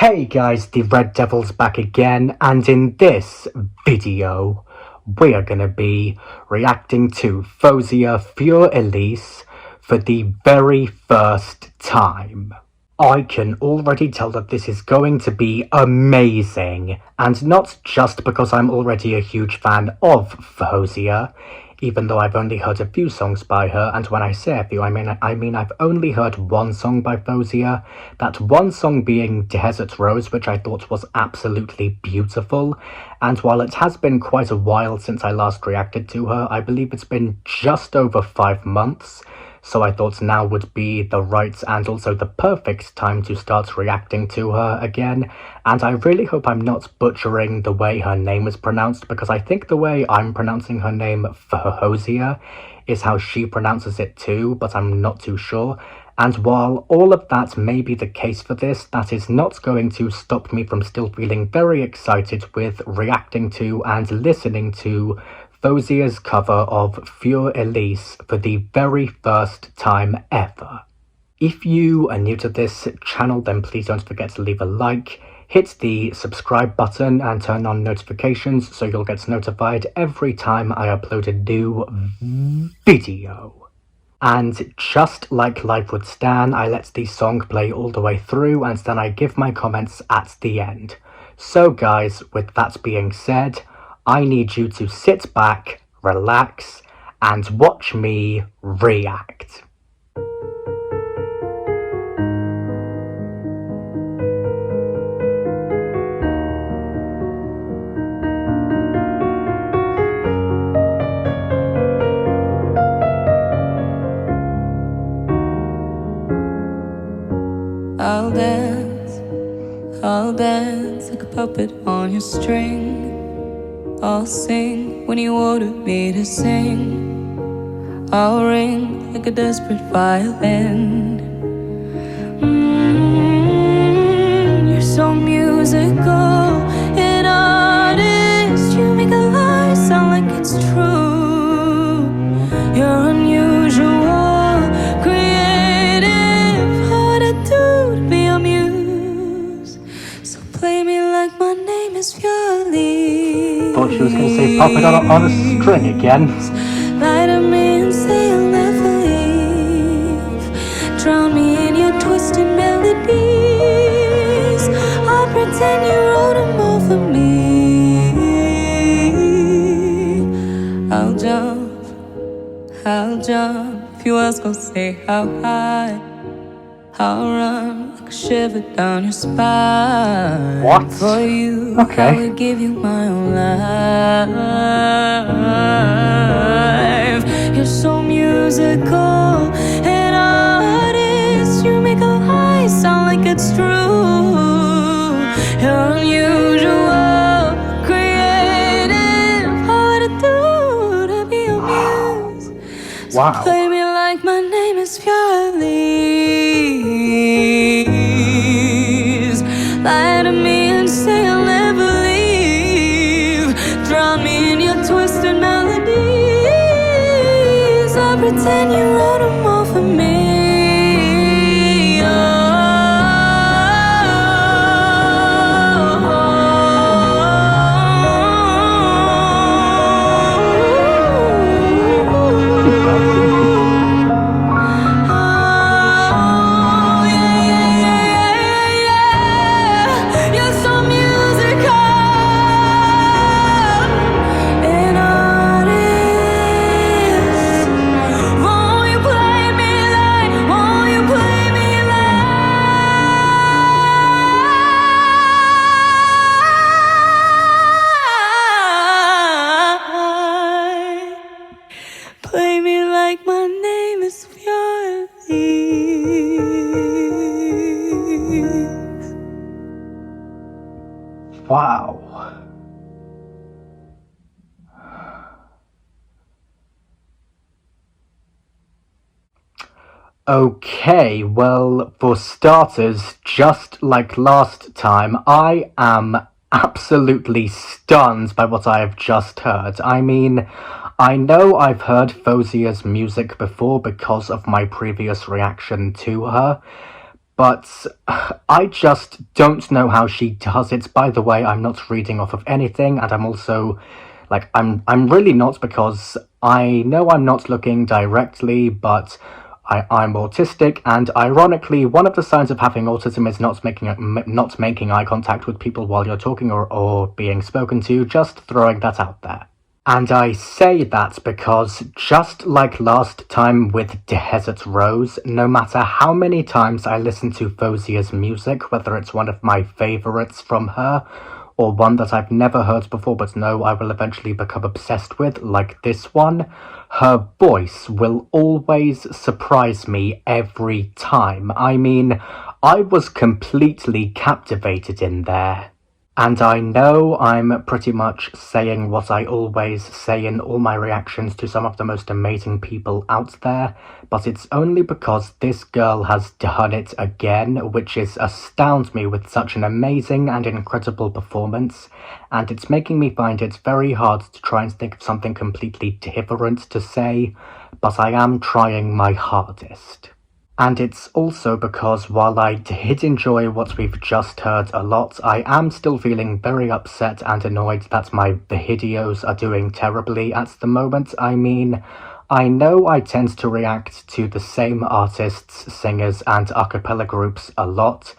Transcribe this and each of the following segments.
Hey guys, the Red Devil's back again, and in this video, we are gonna be reacting to Faouzia Elise for the very first time. I can already tell that this is going to be amazing, and not just because I'm already a huge fan of Faouzia, even though I've only heard a few songs by her, and when I say a few, I mean I've only heard one song by Faouzia, that one song being Desert Rose, which I thought was absolutely beautiful, and while it has been quite a while since I last reacted to her, I believe it's been just over 5 months, so I thought now would be the right and also the perfect time to start reacting to her again, and I really hope I'm not butchering the way her name is pronounced, because I think the way I'm pronouncing her name, Faouzia, is how she pronounces it too, but I'm not too sure. And while all of that may be the case for this, that is not going to stop me from still feeling very excited with reacting to and listening to Faouzia's cover of Elise for the very first time ever. If you are new to this channel, then please don't forget to leave a like, hit the subscribe button and turn on notifications so you'll get notified every time I upload a new video. And just like Life Would Stand, I let the song play all the way through and then I give my comments at the end. So guys, with that being said, I need you to sit back, relax, and watch me react. I'll dance like a puppet on your string. I'll sing when you order me to sing. I'll ring like a desperate violin. You're so musical, an artist. You make a lie sound like it's true. You're unusual, creative, hard to do to be a muse. So play me like my name is Elise. Thought she was going to say pop it on a string again. Lie to me and say you'll never leave. Drown me in your twisted melodies. I'll pretend you wrote them all for me. I'll jump. If you ask, I'll say how high. I'll run like a shiver down your spine. What? For you, okay. I would give you my own life. You're so musical, an artist. You make a lie sound like it's true. You're unusual, creative, hard to do to be a muse. So wow. play me like my name is Elise. Lie to me and say I'll never leave. Drown me in your twisted melodies. I'll pretend you wrote them all for me. Play me like my name is Elise. Wow. Okay, well, for starters, just like last time, I am absolutely stunned by what I have just heard. I mean, I know I've heard Faouzia's music before because of my previous reaction to her, but I just don't know how she does it. By the way, I'm not reading off of anything, and I'm also, I'm really not, because I know I'm not looking directly, but I'm autistic, and ironically, one of the signs of having autism is not making eye contact with people while you're talking or being spoken to, just throwing that out there. And I say that because, just like last time with Desert Rose, no matter how many times I listen to Fauzia's music, whether it's one of my favourites from her, or one that I've never heard before but know I will eventually become obsessed with, like this one, her voice will always surprise me every time. I mean, I was completely captivated in there. And I know I'm pretty much saying what I always say in all my reactions to some of the most amazing people out there, but it's only because this girl has done it again, which astounds me with such an amazing and incredible performance, and it's making me find it very hard to try and think of something completely different to say, but I am trying my hardest. And it's also because while I did enjoy what we've just heard a lot, I am still feeling very upset and annoyed that my videos are doing terribly at the moment. I mean, I know I tend to react to the same artists, singers, and a cappella groups a lot,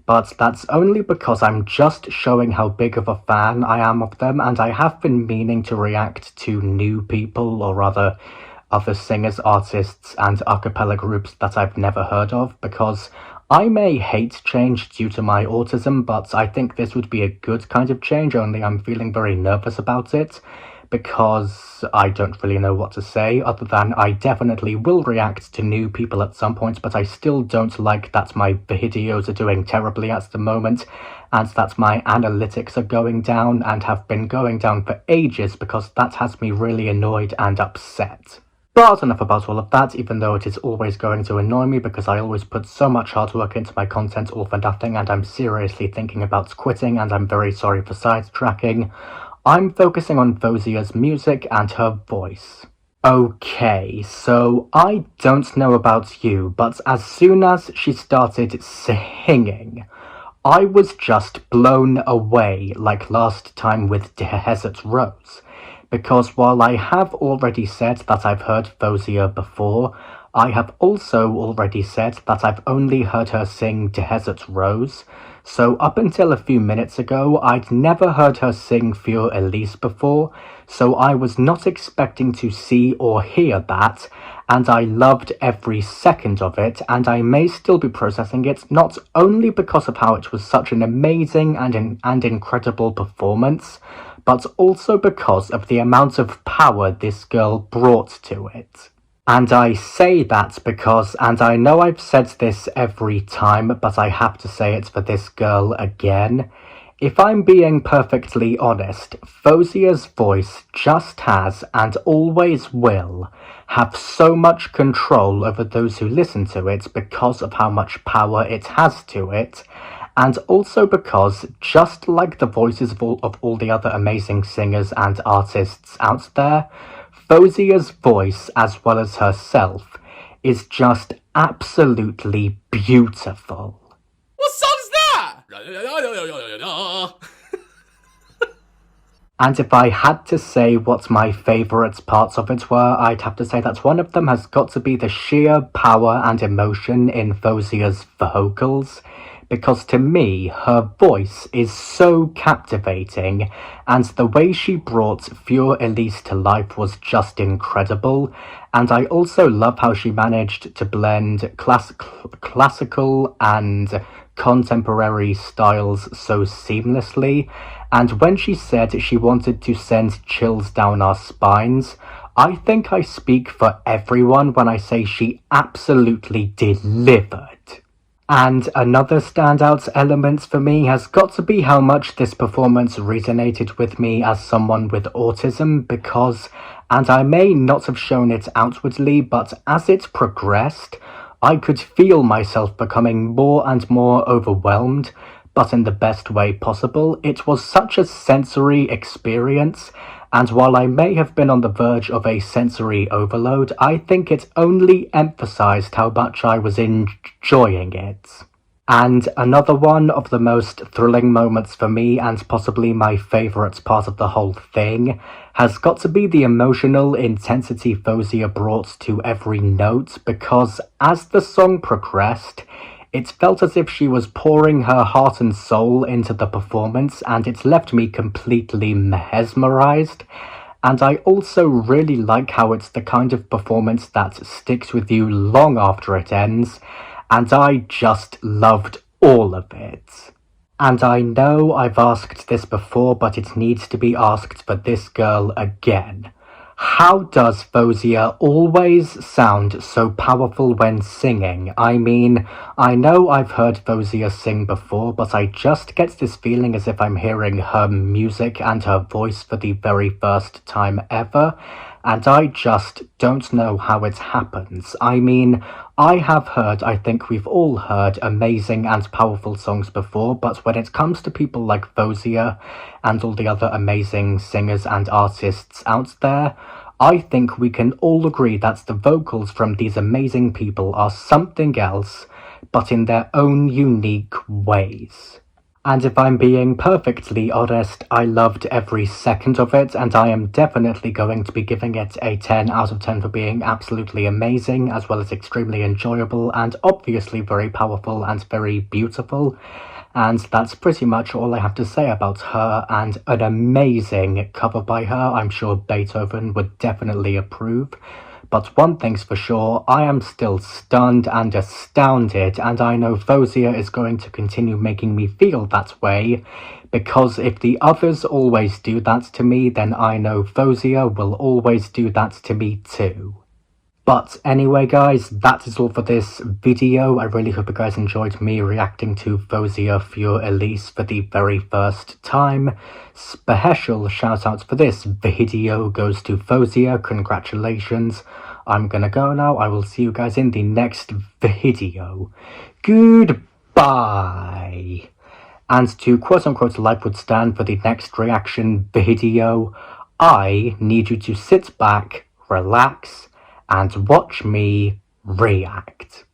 but that's only because I'm just showing how big of a fan I am of them, and I have been meaning to react to new people, or rather, other singers, artists, and a cappella groups that I've never heard of, because I may hate change due to my autism, but I think this would be a good kind of change, only I'm feeling very nervous about it, because I don't really know what to say, other than I definitely will react to new people at some point, but I still don't like that my videos are doing terribly at the moment, and that my analytics are going down, and have been going down for ages, because that has me really annoyed and upset. But enough about all of that, even though it is always going to annoy me because I always put so much hard work into my content all for nothing, and I'm seriously thinking about quitting, and I'm very sorry for sidetracking. I'm focusing on Fauzia's music and her voice. Okay, so I don't know about you, but as soon as she started singing, I was just blown away, like last time with Desert Rose. Because while I have already said that I've heard Faouzia before, I have also already said that I've only heard her sing Desert Rose, so up until a few minutes ago I'd never heard her sing For Elise before, so I was not expecting to see or hear that, and I loved every second of it, and I may still be processing it, not only because of how it was such an amazing and incredible performance, but also because of the amount of power this girl brought to it. And I say that because, and I know I've said this every time, but I have to say it for this girl again, if I'm being perfectly honest, Fauzia's voice just has, and always will, have so much control over those who listen to it because of how much power it has to it, and also because, just like the voices of all the other amazing singers and artists out there, Fauzia's voice, as well as herself, is just absolutely beautiful. What song's that? And if I had to say what my favourite parts of it were, I'd have to say that one of them has got to be the sheer power and emotion in Fauzia's vocals, because to me, her voice is so captivating, and the way she brought For Elise to life was just incredible, and I also love how she managed to blend classical and contemporary styles so seamlessly, and when she said she wanted to send chills down our spines, I think I speak for everyone when I say she absolutely delivered. And another standout element for me has got to be how much this performance resonated with me as someone with autism, because, and I may not have shown it outwardly, but as it progressed, I could feel myself becoming more and more overwhelmed, but in the best way possible. It was such a sensory experience, and while I may have been on the verge of a sensory overload, I think it only emphasized how much I was enjoying it. And another one of the most thrilling moments for me, and possibly my favourite part of the whole thing, has got to be the emotional intensity Faouzia brought to every note, because as the song progressed, it felt as if she was pouring her heart and soul into the performance, and it left me completely mesmerised. And I also really like how it's the kind of performance that sticks with you long after it ends, and I just loved all of it. And I know I've asked this before, but it needs to be asked for this girl again. How does Faouzia always sound so powerful when singing? I mean, I know I've heard Faouzia sing before, but I just get this feeling as if I'm hearing her music and her voice for the very first time ever, and I just don't know how it happens. I mean, I think we've all heard amazing and powerful songs before, but when it comes to people like Faouzia and all the other amazing singers and artists out there, I think we can all agree that the vocals from these amazing people are something else, but in their own unique ways. And if I'm being perfectly honest, I loved every second of it, and I am definitely going to be giving it a 10 out of 10 for being absolutely amazing, as well as extremely enjoyable, and obviously very powerful and very beautiful. And that's pretty much all I have to say about her, and an amazing cover by her. I'm sure Beethoven would definitely approve. But one thing's for sure, I am still stunned and astounded, and I know Faouzia is going to continue making me feel that way, because if the others always do that to me, then I know Faouzia will always do that to me too. But anyway guys, that is all for this video. I really hope you guys enjoyed me reacting to Faouzia für Elise for the very first time. Special shout out for this video goes to Faouzia, congratulations. I'm gonna go now, I will see you guys in the next video. Goodbye! And to quote-unquote life would stand for the next reaction video, I need you to sit back, relax, and watch me react.